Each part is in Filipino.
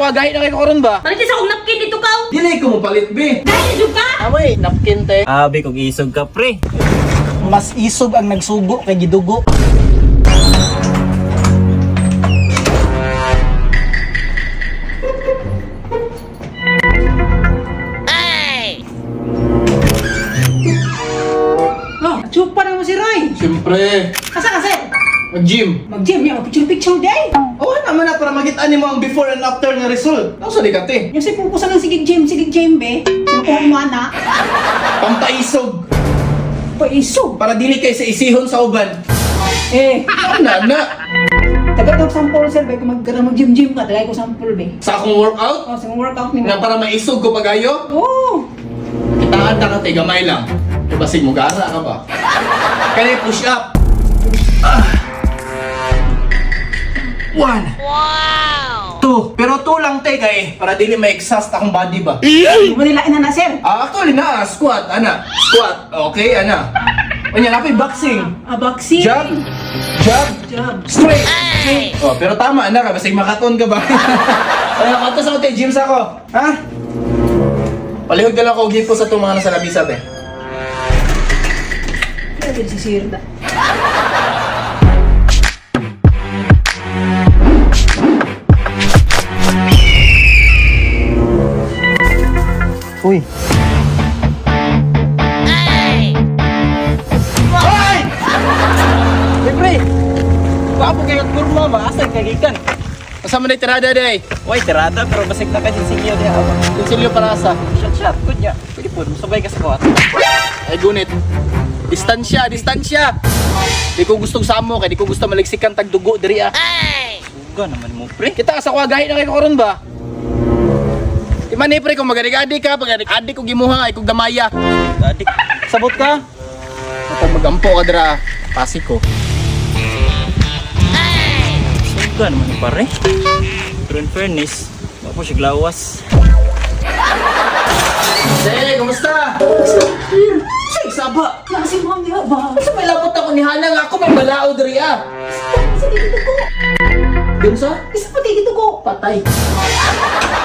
ako agahin na kay karon ba? Balik sa akong napkin dito ka. Dili ko mo palit be. Dahil jud ka. Amoy, napkin te. Abi kog isog ka pre. Mas isog ang nagsugo kay gidugo. Oh, chupa na mo si Roy. Siyempre, Asa kasi? mag-gym. Mag-gym niya, mag-picture-picture day. Oo naman na para magitaan mo ang before and after nga result. Ano sa likate? Yung si pupusan ng sigig gym be. Sinukuhan mo na. Pampaisog. Paisog. Para dili kay sa isihon sa uban. Eh, Ano na? tagal daw sample sir be. Kung mag-gym ka, tagay ko sample be. Sa akong workout? Oh, sa workout ni mo. Nga para maisog ko pagayo? Oh. Kitaan na ka te, gamay lang. Basig mo, gara ka ba? Kaya push up. One. Wow! Two. Pero two lang te kay para dili ma-exhaust akong body ba? Hindi mo nila na sir. Actually na, squat, ana. Squat, okay, ana. Onya, napay boxing. Boxing. Jab, jab, Jab. straight. Oh, pero tama na ka, basig makaton ka ba? Kaya kato sa hotel, gyms ako. Ha? Palihog na lang ako gipo sa itong mga nasa labisa, be. Pwede si Sir da. Uy, Hoy! Siyempre! Papo kayo at kurma ba? Asay kagikan. Kasama na tirada day. Way tirada pero basig na kasi singiyo diha ba. Konsilyo para sa. Shot good nya. Pwede po musabay ka sa kawat. Ay gunit. Distansya, distansya. Di ko gustong samo kay di ko gusto maliksikan tagdugo diri ah. Uga naman mo pre. Kita sa kuwagahin na kay karon ba? Di man pre kung magadig-adig ka, pag adik ko gimuha ay kog gamaya. Adik. Sabot ka. Kapag magampo ka dira, pasik ko. Uga naman ni pare. Pero in fairness, wala po siya glawas. Hey, kumusta? Say, saba. Kasi mo di ba? Sa may labot ako ni Hana nga ako may balao diri ah. Isa dito ko. Dun sa? Isa pa dito ko. Patay.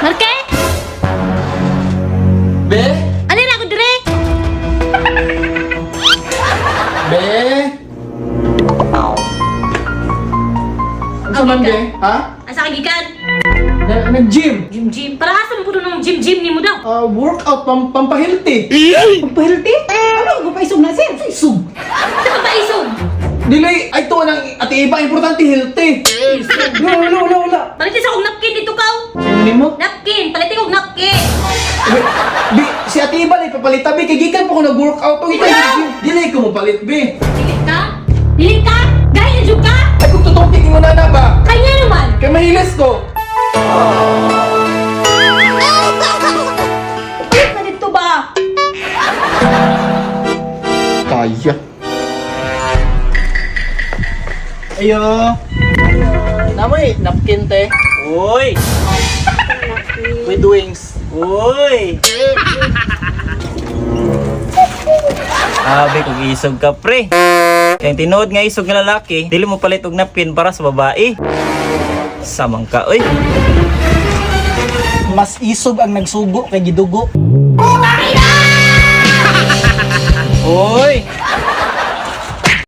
Marke? Be? Alin ako dire? Be? Ano man be? Ha? Asa kagikan? Nag-gym. Gym. Para asa mo puno ng gym ni mo daw. Workout, pampahilti. Pagpahilti? Ano? Paisog na sir. Isug. Sa papaisog. Dili, ay to nang ati iba, importante healthy. Wala. Balik sa akong napkin dito ka. Ano mo? Napkin. Palitin kong napkin. Si ati iba na ipapalita, be. Kagikan po ko nag-workout. Dili ko mo palit, be. Dilit ka? Dilit ka? Dahil na jud ka? Ay, kung totoong tingin mo na ba? Kaya naman. Kaya mahilas ko. Palit na dito ba? Kaya. ayo. Namoy, napkin te. Uy! With wings. Uy! Abi kog isog ka pre. Kaya tinuod nga isog nga lalaki, dili mo palit og napkin para sa babae. Samang ka oy. Mas isog ang nagsugo kay gidugo. Uy!